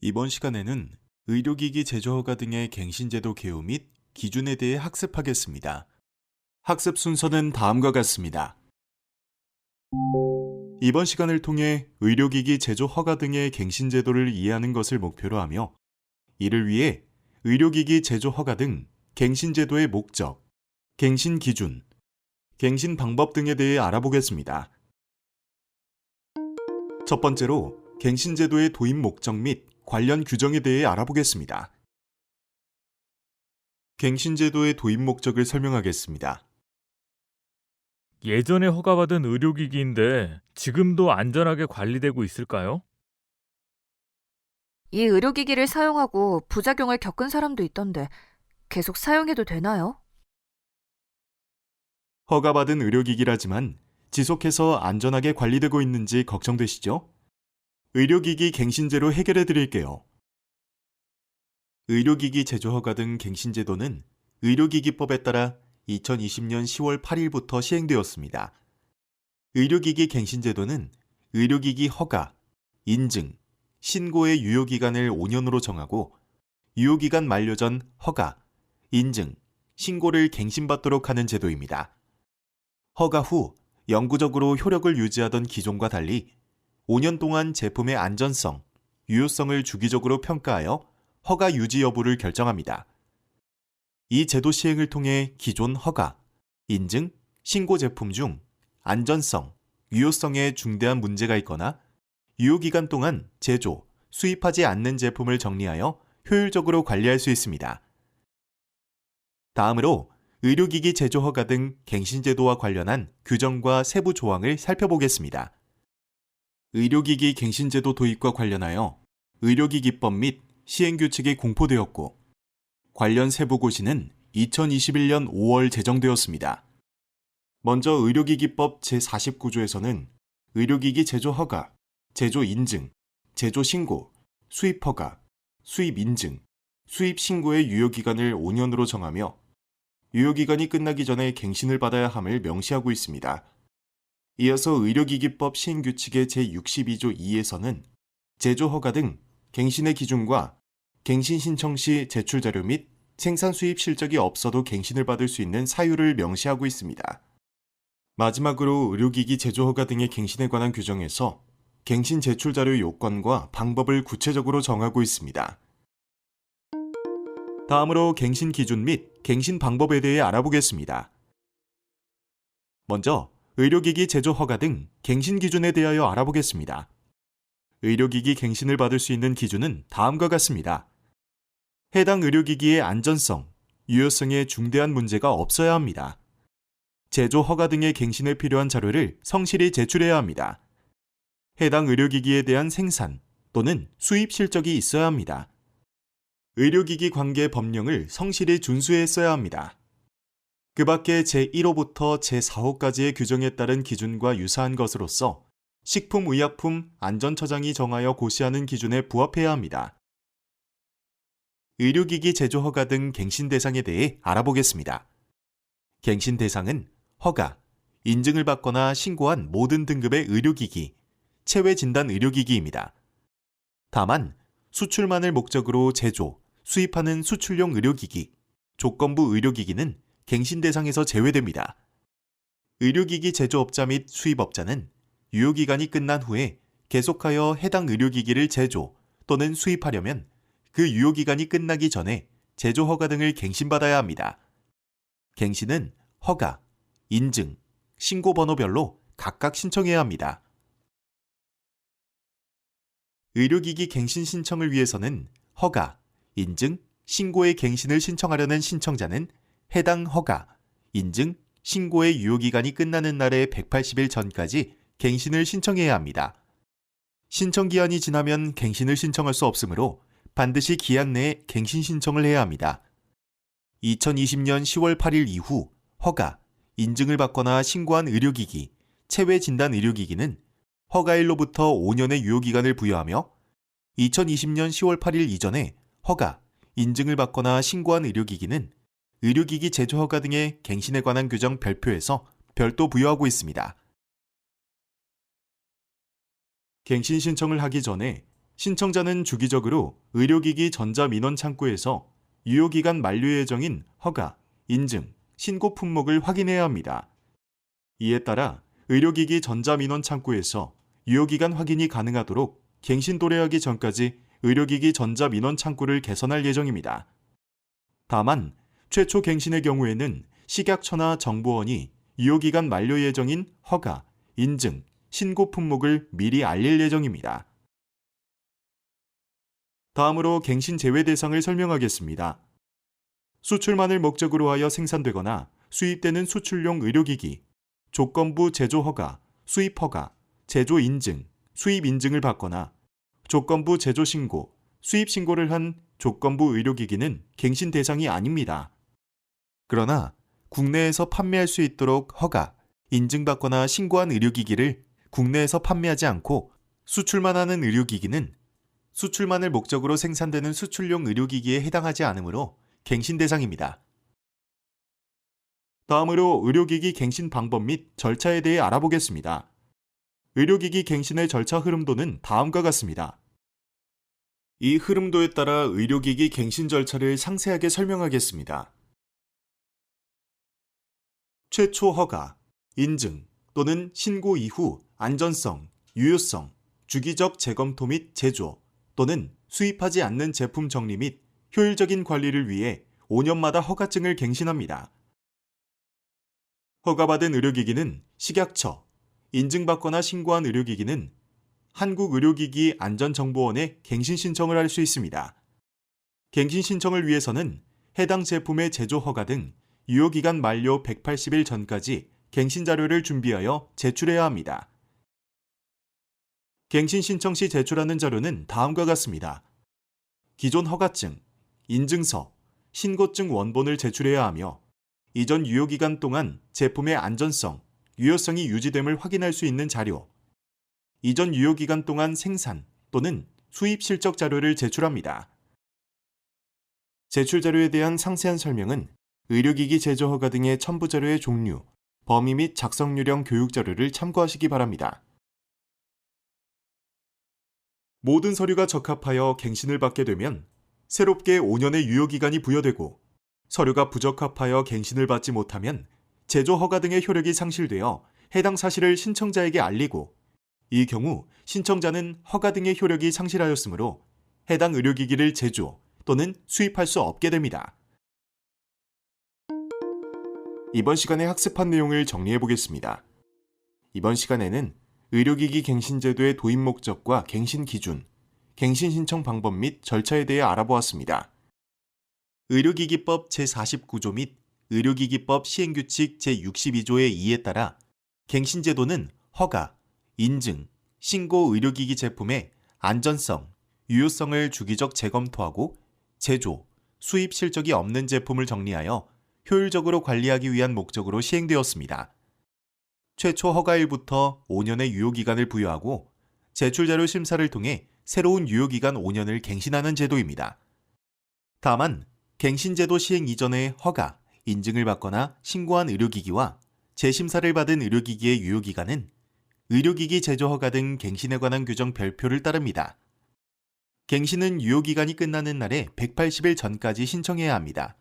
이번 시간에는 의료기기 제조허가 등의 갱신제도 개요 및 기준에 대해 학습하겠습니다. 학습 순서는 다음과 같습니다. 이번 시간을 통해 의료기기 제조 허가 등의 갱신제도를 이해하는 것을 목표로 하며 이를 위해 의료기기 제조 허가 등 갱신제도의 목적, 갱신 기준, 갱신 방법 등에 대해 알아보겠습니다. 첫 번째로 갱신제도의 도입 목적 및 관련 규정에 대해 알아보겠습니다. 갱신제도의 도입 목적을 설명하겠습니다. 예전에 허가받은 의료기기인데 지금도 안전하게 관리되고 있을까요? 이 의료기기를 사용하고 부작용을 겪은 사람도 있던데 계속 사용해도 되나요? 허가받은 의료기기라지만 지속해서 안전하게 관리되고 있는지 걱정되시죠? 의료기기 갱신제로 해결해 드릴게요. 의료기기 제조허가 등 갱신제도는 의료기기법에 따라 2020년 10월 8일부터 시행되었습니다. 의료기기 갱신제도는 의료기기 허가, 인증, 신고의 유효기간을 5년으로 정하고 유효기간 만료 전 허가, 인증, 신고를 갱신받도록 하는 제도입니다. 허가 후 영구적으로 효력을 유지하던 기존과 달리 5년 동안 제품의 안전성, 유효성을 주기적으로 평가하여 허가 유지 여부를 결정합니다. 이 제도 시행을 통해 기존 허가, 인증, 신고 제품 중 안전성, 유효성에 중대한 문제가 있거나 유효기간 동안 제조, 수입하지 않는 제품을 정리하여 효율적으로 관리할 수 있습니다. 다음으로 의료기기 제조 허가 등 갱신제도와 관련한 규정과 세부 조항을 살펴보겠습니다. 의료기기 갱신제도 도입과 관련하여 의료기기법 및 시행규칙이 공포되었고 관련 세부 고시는 2021년 5월 제정되었습니다. 먼저 의료기기법 제49조에서는 의료기기 제조 허가, 제조 인증, 제조 신고, 수입 허가, 수입 인증, 수입 신고의 유효기간을 5년으로 정하며 유효기간이 끝나기 전에 갱신을 받아야 함을 명시하고 있습니다. 이어서 의료기기법 시행규칙의 제62조 2에서는 제조허가 등 갱신의 기준과 갱신 신청 시 제출 자료 및 생산 수입 실적이 없어도 갱신을 받을 수 있는 사유를 명시하고 있습니다. 마지막으로 의료기기 제조허가 등의 갱신에 관한 규정에서 갱신 제출 자료 요건과 방법을 구체적으로 정하고 있습니다. 다음으로 갱신 기준 및 갱신 방법에 대해 알아보겠습니다. 먼저 의료기기 제조 허가 등 갱신 기준에 대하여 알아보겠습니다. 의료기기 갱신을 받을 수 있는 기준은 다음과 같습니다. 해당 의료기기의 안전성, 유효성에 중대한 문제가 없어야 합니다. 제조 허가 등의 갱신에 필요한 자료를 성실히 제출해야 합니다. 해당 의료기기에 대한 생산 또는 수입 실적이 있어야 합니다. 의료기기 관계 법령을 성실히 준수했어야 합니다. 그 밖에 제1호부터 제4호까지의 규정에 따른 기준과 유사한 것으로서 식품의약품안전처장이 정하여 고시하는 기준에 부합해야 합니다. 의료기기 제조 허가 등 갱신 대상에 대해 알아보겠습니다. 갱신 대상은 허가, 인증을 받거나 신고한 모든 등급의 의료기기, 체외 진단 의료기기입니다. 다만 수출만을 목적으로 제조, 수입하는 수출용 의료기기, 조건부 의료기기는 갱신 대상에서 제외됩니다. 의료기기 제조업자 및 수입업자는 유효기간이 끝난 후에 계속하여 해당 의료기기를 제조 또는 수입하려면 그 유효기간이 끝나기 전에 제조허가 등을 갱신받아야 합니다. 갱신은 허가, 인증, 신고번호별로 각각 신청해야 합니다. 의료기기 갱신 신청을 위해서는 허가, 인증, 신고의 갱신을 신청하려는 신청자는 해당 허가, 인증, 신고의 유효기간이 끝나는 날의 180일 전까지 갱신을 신청해야 합니다. 신청 기한이 지나면 갱신을 신청할 수 없으므로 반드시 기한 내에 갱신 신청을 해야 합니다. 2020년 10월 8일 이후 허가, 인증을 받거나 신고한 의료기기, 체외 진단 의료기기는 허가일로부터 5년의 유효기간을 부여하며 2020년 10월 8일 이전에 허가, 인증을 받거나 신고한 의료기기는 의료기기 제조허가 등의 갱신에 관한 규정 별표에서 별도 부여하고 있습니다. 갱신 신청을 하기 전에 신청자는 주기적으로 의료기기 전자민원 창구에서 유효기간 만료 예정인 허가, 인증, 신고 품목을 확인해야 합니다. 이에 따라 의료기기 전자민원 창구에서 유효기간 확인이 가능하도록 갱신 도래하기 전까지 의료기기 전자민원 창구를 개선할 예정입니다. 다만 최초 갱신의 경우에는 식약처나 정보원이 유효기간 만료 예정인 허가, 인증, 신고 품목을 미리 알릴 예정입니다. 다음으로 갱신 제외 대상을 설명하겠습니다. 수출만을 목적으로 하여 생산되거나 수입되는 수출용 의료기기, 조건부 제조 허가, 수입 허가, 제조 인증, 수입 인증을 받거나 조건부 제조 신고, 수입 신고를 한 조건부 의료기기는 갱신 대상이 아닙니다. 그러나 국내에서 판매할 수 있도록 허가, 인증받거나 신고한 의료기기를 국내에서 판매하지 않고 수출만 하는 의료기기는 수출만을 목적으로 생산되는 수출용 의료기기에 해당하지 않으므로 갱신 대상입니다. 다음으로 의료기기 갱신 방법 및 절차에 대해 알아보겠습니다. 의료기기 갱신의 절차 흐름도는 다음과 같습니다. 이 흐름도에 따라 의료기기 갱신 절차를 상세하게 설명하겠습니다. 최초 허가, 인증 또는 신고 이후 안전성, 유효성, 주기적 재검토 및 제조 또는 수입하지 않는 제품 정리 및 효율적인 관리를 위해 5년마다 허가증을 갱신합니다. 허가받은 의료기기는 식약처, 인증받거나 신고한 의료기기는 한국의료기기 안전정보원에 갱신 신청을 할 수 있습니다. 갱신 신청을 위해서는 해당 제품의 제조 허가 등 유효기간 만료 180일 전까지 갱신 자료를 준비하여 제출해야 합니다. 갱신 신청 시 제출하는 자료는 다음과 같습니다. 기존 허가증, 인증서, 신고증 원본을 제출해야 하며 이전 유효기간 동안 제품의 안전성, 유효성이 유지됨을 확인할 수 있는 자료, 이전 유효기간 동안 생산 또는 수입 실적 자료를 제출합니다. 제출 자료에 대한 상세한 설명은 의료기기 제조 허가 등의 첨부 자료의 종류, 범위 및 작성 요령 교육 자료를 참고하시기 바랍니다. 모든 서류가 적합하여 갱신을 받게 되면 새롭게 5년의 유효기간이 부여되고 서류가 부적합하여 갱신을 받지 못하면 제조 허가 등의 효력이 상실되어 해당 사실을 신청자에게 알리고 이 경우 신청자는 허가 등의 효력이 상실하였으므로 해당 의료기기를 제조 또는 수입할 수 없게 됩니다. 이번 시간에 학습한 내용을 정리해 보겠습니다. 이번 시간에는 의료기기 갱신제도의 도입 목적과 갱신 기준, 갱신 신청 방법 및 절차에 대해 알아보았습니다. 의료기기법 제49조 및 의료기기법 시행규칙 제62조의 2에 따라 갱신제도는 허가, 인증, 신고 의료기기 제품의 안전성, 유효성을 주기적 재검토하고 제조, 수입 실적이 없는 제품을 정리하여 효율적으로 관리하기 위한 목적으로 시행되었습니다. 최초 허가일부터 5년의 유효기간을 부여하고 제출자료 심사를 통해 새로운 유효기간 5년을 갱신하는 제도입니다. 다만 갱신제도 시행 이전에 허가, 인증을 받거나 신고한 의료기기와 재심사를 받은 의료기기의 유효기간은 의료기기 제조 허가 등 갱신에 관한 규정 별표를 따릅니다. 갱신은 유효기간이 끝나는 날에 180일 전까지 신청해야 합니다.